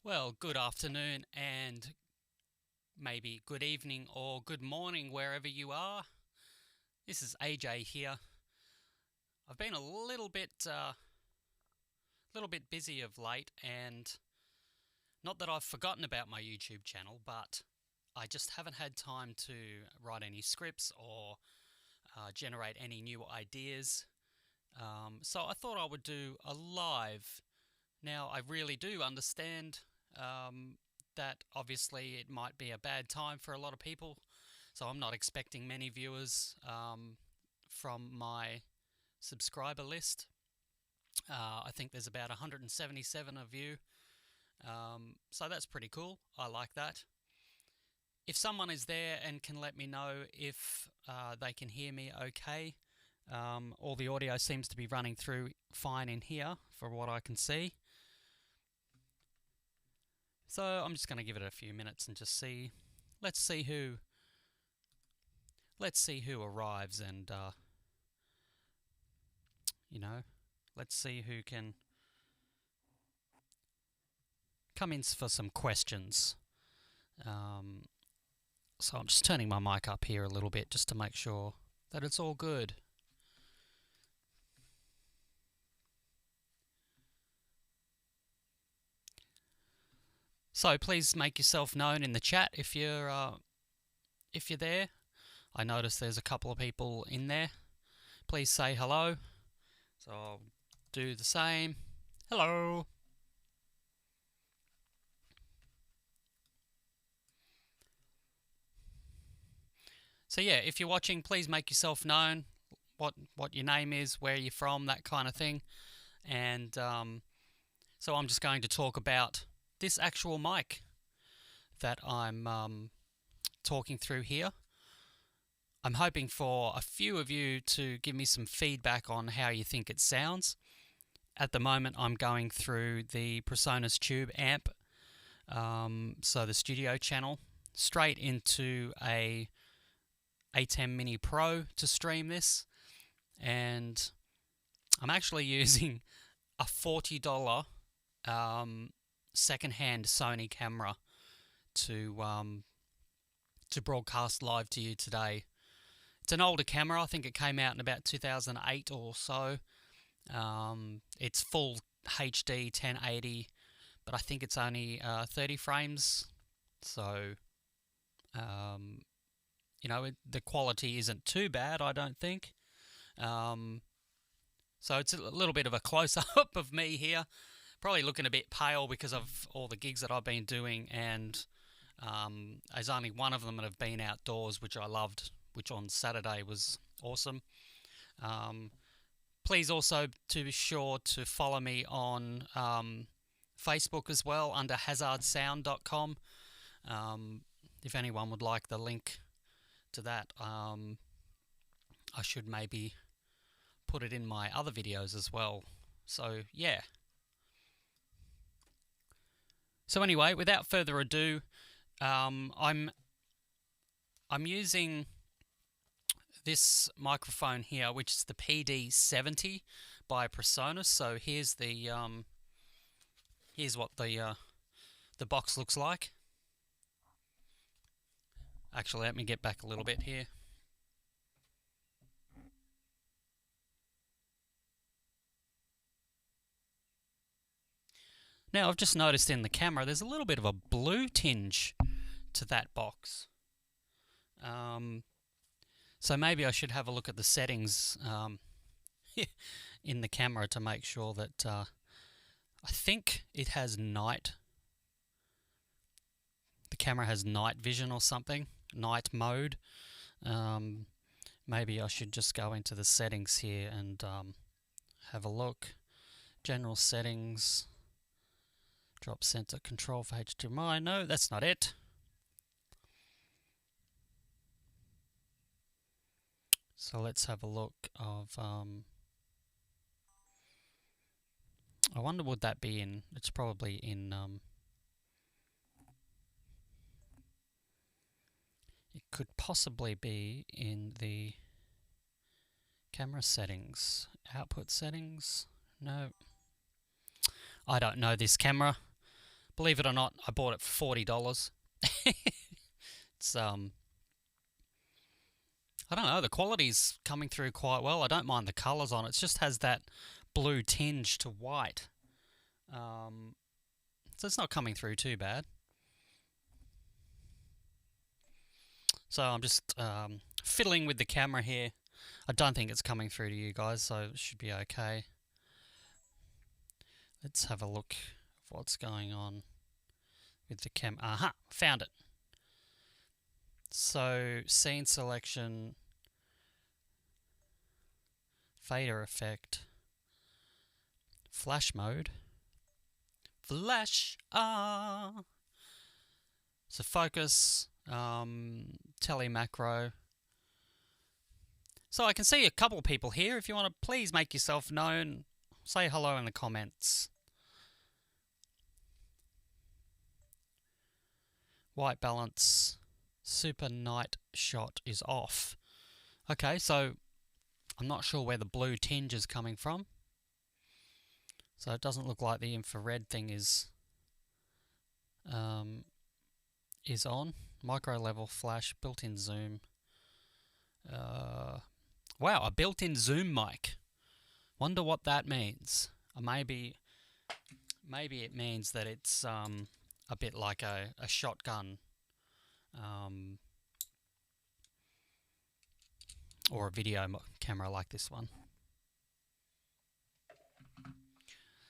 Well, good afternoon and maybe good evening or good morning wherever you are. This is AJ here. I've been a little bit busy of late, and not that I've forgotten about my YouTube channel, but I just haven't had time to write any scripts or generate any new ideas. So I thought I would do a live. Now, I really do understand that obviously it might be a bad time for a lot of people, so I'm not expecting many viewers from my subscriber list. I think there's about 177 of you, so that's pretty cool. I like that. If someone is there and can let me know if they can hear me okay, all the audio seems to be running through fine in here for what I can see. So I'm just going to give it a few minutes and just see. Let's see who arrives, and let's see who can come in for some questions. So I'm just turning my mic up here a little bit just to make sure that it's all good. So please make yourself known in the chat if you're there. I notice there's a couple of people in there. Please say hello. So I'll do the same. Hello. So yeah, if you're watching, please make yourself known. What your name is, where you're from, that kind of thing. And so I'm just going to talk about this actual mic that I'm talking through here. I'm hoping for a few of you to give me some feedback on how you think it sounds. At the moment, I'm going through the PreSonus Tube amp, so the studio channel, straight into a ATEM Mini Pro to stream this, and I'm actually using a $40 second-hand Sony camera to broadcast live to you today. It's an older camera. I think it came out in about 2008 or so. It's full HD 1080, but I think it's only 30 frames. So, the quality isn't too bad, I don't think. So it's a little bit of a close-up of me here. Probably looking a bit pale because of all the gigs that I've been doing, and there's only one of them that have been outdoors, which I loved, which on Saturday was awesome. Please also to be sure to follow me on Facebook as well under hazardsound.com. If anyone would like the link to that, I should maybe put it in my other videos as well. So yeah. So anyway, without further ado, I'm using this microphone here, which is the PD70 by PreSonus. So here's the here's what the box looks like. Actually, let me get back a little bit here. Now, I've just noticed in the camera there's a little bit of a blue tinge to that box. So maybe I should have a look at the settings in the camera to make sure that I think it has night. The camera has night vision or something, night mode. Maybe I should just go into the settings here and have a look. General settings. Drop center control for HDMI. No, that's not it. So let's have a look of... I wonder would that be in... It's probably in... it could possibly be in the camera settings. Output settings? No. I don't know this camera. Believe it or not, I bought it for $40. It's I don't know, the quality's coming through quite well. I don't mind the colours on it. It just has that blue tinge to white. So it's not coming through too bad. So I'm just fiddling with the camera here. I don't think it's coming through to you guys, so it should be okay. Let's have a look at what's going on with the cam. Aha, found it. So scene selection, fader effect, flash mode, flash, so focus, tele macro. So I can see a couple people here. If you want to please make yourself known, say hello in the comments. White balance, super night shot is off. Okay, so I'm not sure where the blue tinge is coming from. So it doesn't look like the infrared thing is on. Micro level flash, built-in zoom. Wow, a built-in zoom mic. Wonder what that means. Maybe it means that it's a bit like a shotgun or a video camera like this one.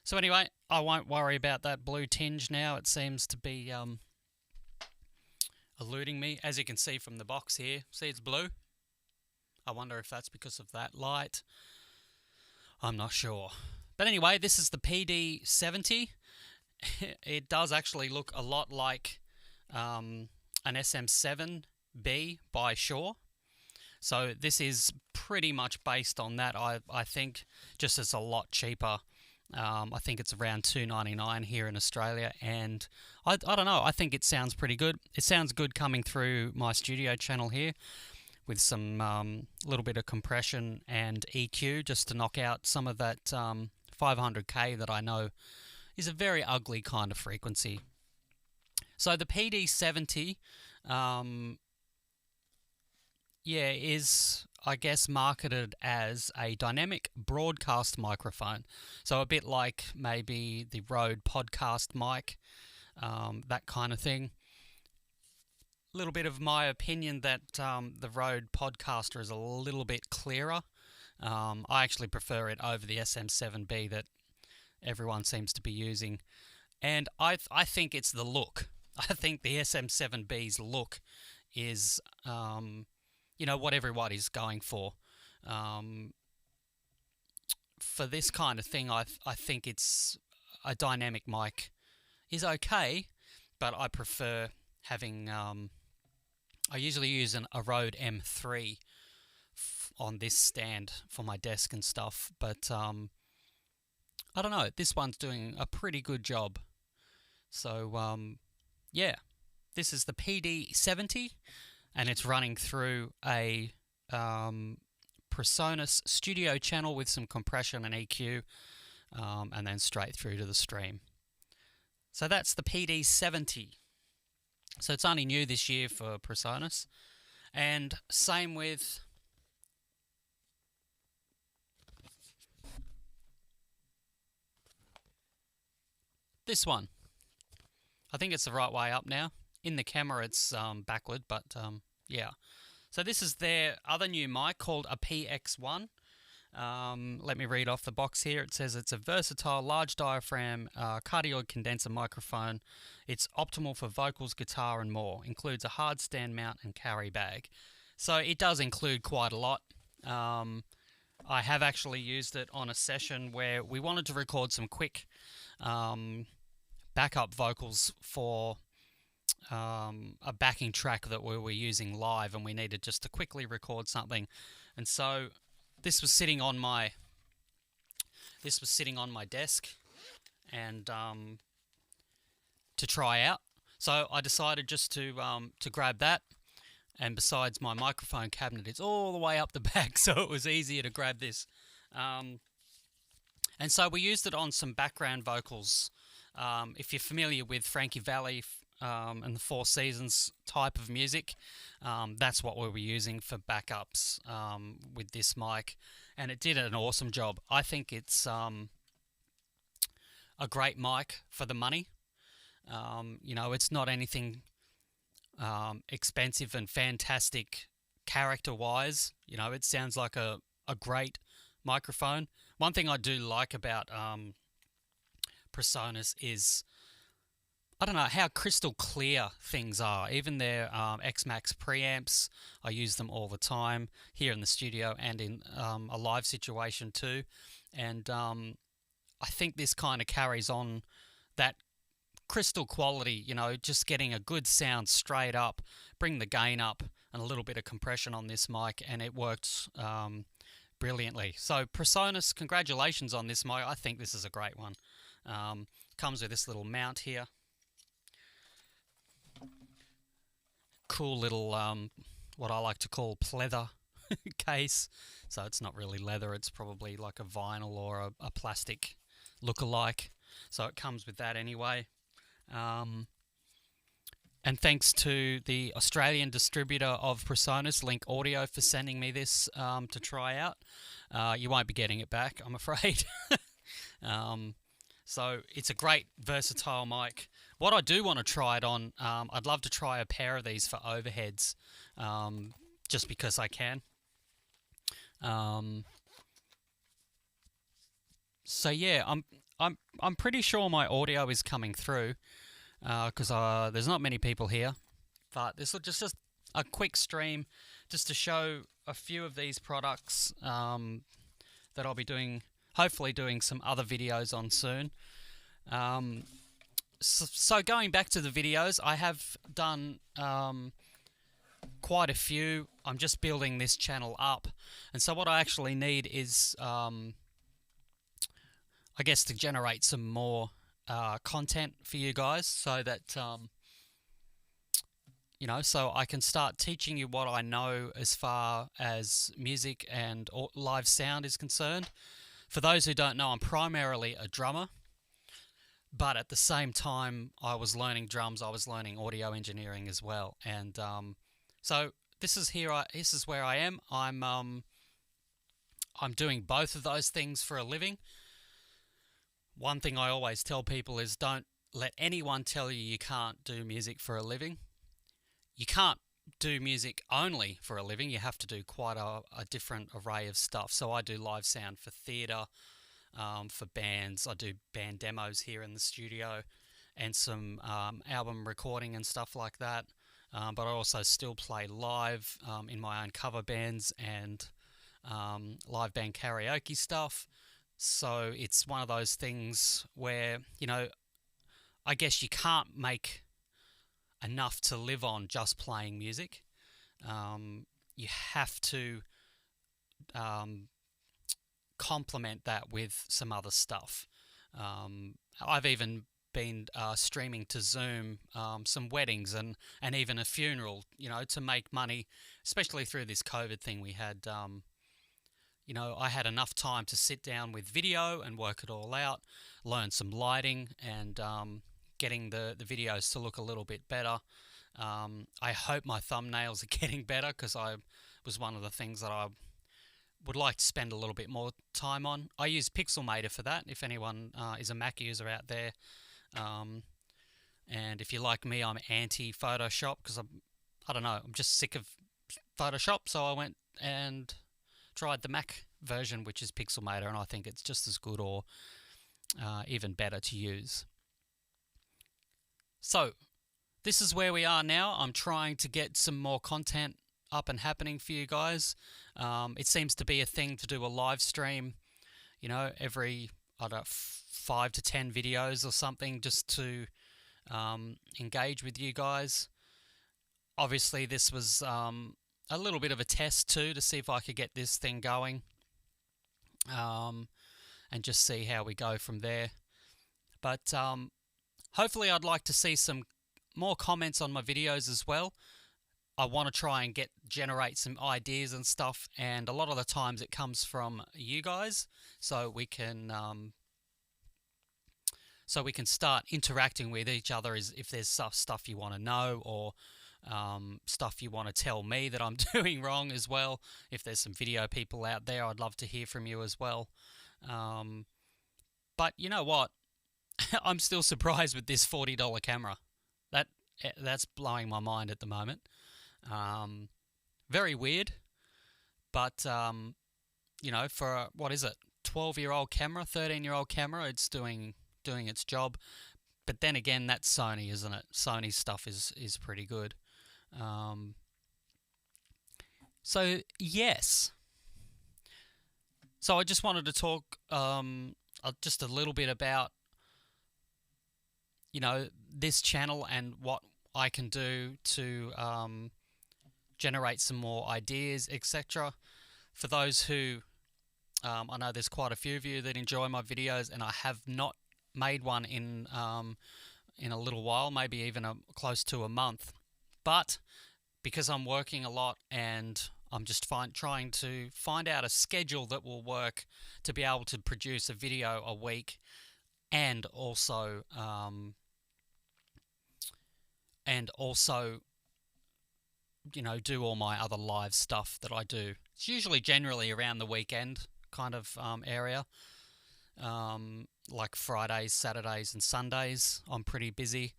So anyway, I won't worry about that blue tinge now. It seems to be eluding me. As you can see from the box here, see it's blue. I wonder if that's because of that light. I'm not sure. But anyway, this is the PD70. It does actually look a lot like an SM7B by Shure. So this is pretty much based on that, I think, just it's a lot cheaper. I think it's around $2.99 here in Australia, and I don't know, I think it sounds pretty good. It sounds good coming through my studio channel here with some little bit of compression and EQ just to knock out some of that 500K that I know is a very ugly kind of frequency. So the PD70 is, I guess, marketed as a dynamic broadcast microphone. So a bit like maybe the Rode podcast mic, that kind of thing. A little bit of my opinion that the Rode Podcaster is a little bit clearer. I actually prefer it over the SM7B that everyone seems to be using. And I think it's the look. I think the SM7B's look is what everybody's going for. For this kind of thing, I think it's a dynamic mic is okay, but I prefer having. I usually use a Rode M3 on this stand for my desk and stuff, but I don't know. This one's doing a pretty good job. So yeah, this is the PD70. And it's running through a PreSonus studio channel with some compression and EQ, and then straight through to the stream. So that's the PD70. So it's only new this year for PreSonus. And same with this one. I think it's the right way up now. In the camera it's backward, but yeah. So this is their other new mic called a PX1. Let me read off the box here. It says it's a versatile large diaphragm cardioid condenser microphone. It's optimal for vocals, guitar and more. Includes a hard stand mount and carry bag. So it does include quite a lot. I have actually used it on a session where we wanted to record some quick backup vocals for a backing track that we were using live, and we needed just to quickly record something. And so this was sitting on my desk and to try out. So I decided just to grab that, and besides, my microphone cabinet is all the way up the back, so it was easier to grab this. And so we used it on some background vocals If you're familiar with Frankie Valli and the Four Seasons type of music, that's what we were using for backups with this mic, and it did an awesome job. I think it's a great mic for the money. It's not anything expensive and fantastic character-wise. It sounds like a great microphone. One thing I do like about PreSonus is, I don't know, how crystal clear things are. Even their X-Max preamps, I use them all the time here in the studio and in a live situation too. And I think this kind of carries on that crystal quality, just getting a good sound straight up, bring the gain up and a little bit of compression on this mic, and it worked brilliantly. So PreSonus, congratulations on this mic. I think this is a great one. Comes with this little mount here. Cool little, what I like to call pleather case. So it's not really leather, it's probably like a vinyl or a plastic look-alike. So it comes with that anyway. And thanks to the Australian distributor of PreSonus, Link Audio, for sending me this to try out. You won't be getting it back, I'm afraid. So it's a great versatile mic. What I do want to try it on, I'd love to try a pair of these for overheads, just because I can. So yeah, I'm pretty sure my audio is coming through, because there's not many people here. But this is just a quick stream, just to show a few of these products that I'll be doing. Hopefully doing some other videos on soon. So going back to the videos, I have done quite a few. I'm just building this channel up. And so what I actually need is, I guess, to generate some more content for you guys, so that, so I can start teaching you what I know as far as music and live sound is concerned. For those who don't know, I'm primarily a drummer, but at the same time I was learning drums, I was learning audio engineering as well. And so this is where I am. I'm doing both of those things for a living. One thing I always tell people is, don't let anyone tell you you can't do music for a living. You can't do music only for a living. You have to do quite a different array of stuff. So I do live sound for theatre, for bands. I do band demos here in the studio, and some album recording and stuff like that. But I also still play live in my own cover bands and live band karaoke stuff. So it's one of those things where, I guess you can't make enough to live on just playing music. You have to complement that with some other stuff. I've even been streaming to Zoom some weddings and even a funeral, to make money, especially through this COVID thing we had. I had enough time to sit down with video and work it all out, learn some lighting, and getting the videos to look a little bit better. I hope my thumbnails are getting better, because I was one of the things that I would like to spend a little bit more time on. I use Pixelmator for that, if anyone is a Mac user out there. And if you're like me, I'm anti-Photoshop, because I don't know, I'm just sick of Photoshop, so I went and tried the Mac version, which is Pixelmator, and I think it's just as good or even better to use. So this is where we are now. I'm trying to get some more content up and happening for you guys. It seems to be a thing to do a live stream, every 5 to 10 videos or something, just to engage with you guys. Obviously this was a little bit of a test too, to see if I could get this thing going, and just see how we go from there. But hopefully I'd like to see some more comments on my videos as well. I want to try and generate some ideas and stuff, and a lot of the times it comes from you guys, so we can so we can start interacting with each other if there's stuff you want to know, or stuff you want to tell me that I'm doing wrong as well. If there's some video people out there, I'd love to hear from you as well. But you know what? I'm still surprised with this $40 camera. That's blowing my mind at the moment. Very weird, but you know, for what is it, 12-year-old camera, 13-year-old camera, it's doing its job. But then again, that's Sony, isn't it? Sony's stuff is pretty good. So yes. So I just wanted to talk just a little bit about, you know, this channel and what I can do to generate some more ideas, etc. For those who, I know there's quite a few of you that enjoy my videos, and I have not made one in a little while, maybe even close to a month. But because I'm working a lot and I'm just trying to find out a schedule that will work to be able to produce a video a week, and also you know, do all my other live stuff that I do. It's usually generally around the weekend kind of area. Like Fridays, Saturdays and Sundays I'm pretty busy.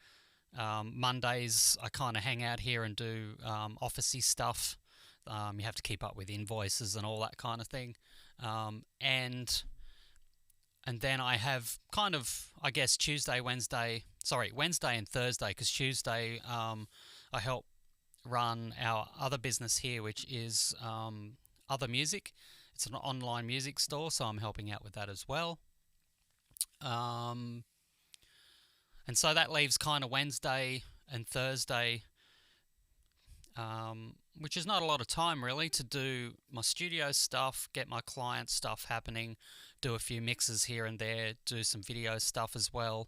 Mondays I kind of hang out here and do officey stuff. You have to keep up with invoices and all that kind of thing. And then I have kind of, I guess, Wednesday and Thursday, because Tuesday I help run our other business here, which is Other Music. It's an online music store, so I'm helping out with that as well. And so that leaves kind of Wednesday and Thursday, which is not a lot of time really to do my studio stuff, get my client stuff happening, do a few mixes here and there, do some video stuff as well.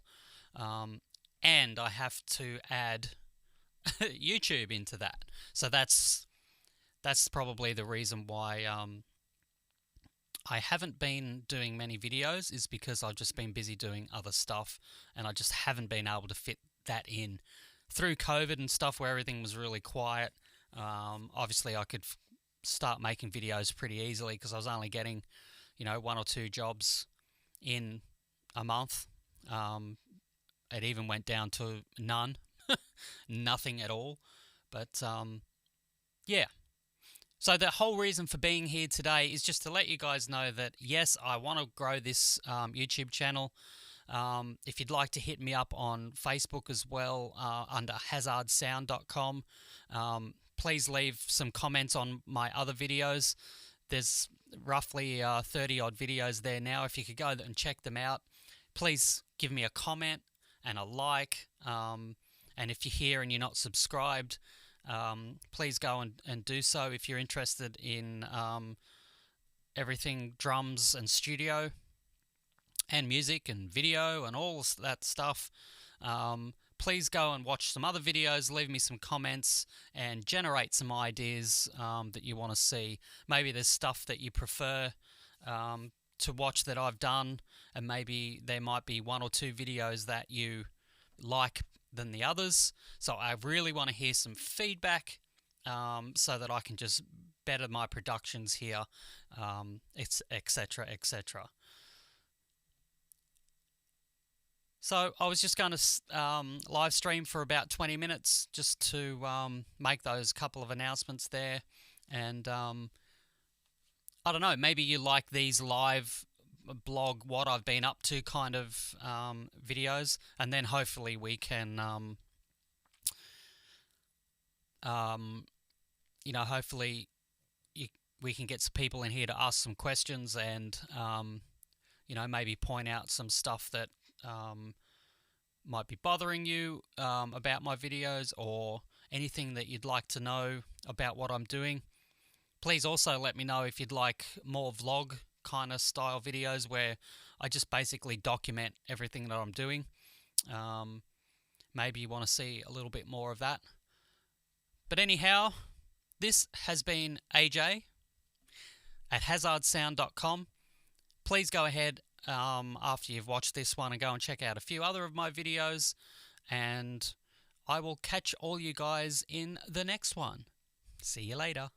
And I have to add YouTube into that. So that's probably the reason why I haven't been doing many videos, is because I've just been busy doing other stuff, and I just haven't been able to fit that in. Through COVID and stuff, where everything was really quiet, obviously I could start making videos pretty easily, because I was only getting, you know, 1 or 2 jobs in a month. It even went down to none. Nothing at all. But yeah. So the whole reason for being here today is just to let you guys know that, yes, I want to grow this YouTube channel. If you'd like to hit me up on Facebook as well, under hazardsound.com. Please leave some comments on my other videos. There's roughly 30-odd videos there now. If you could go and check them out, please give me a comment and a like. And if you're here and you're not subscribed, please go and do so if you're interested in everything drums and studio and music and video and all that stuff. Please go and watch some other videos, leave me some comments, and generate some ideas that you want to see. Maybe there's stuff that you prefer to watch that I've done, and maybe there might be 1 or 2 videos that you like than the others. So I really want to hear some feedback so that I can just better my productions here, etc, etc. So I was just going to live stream for about 20 minutes just to make those couple of announcements there. And I don't know, maybe you like these live blog what I've been up to kind of videos, and then hopefully we can you know, hopefully we can get some people in here to ask some questions, and you know, maybe point out some stuff that might be bothering you about my videos, or anything that you'd like to know about what I'm doing. Please also let me know if you'd like more vlog kind of style videos where I just basically document everything that I'm doing. Maybe you want to see a little bit more of that. But anyhow, this has been AJ at hazardsound.com. Please go ahead, after you've watched this one and go and check out a few other of my videos. And I will catch all you guys in the next one. See you later.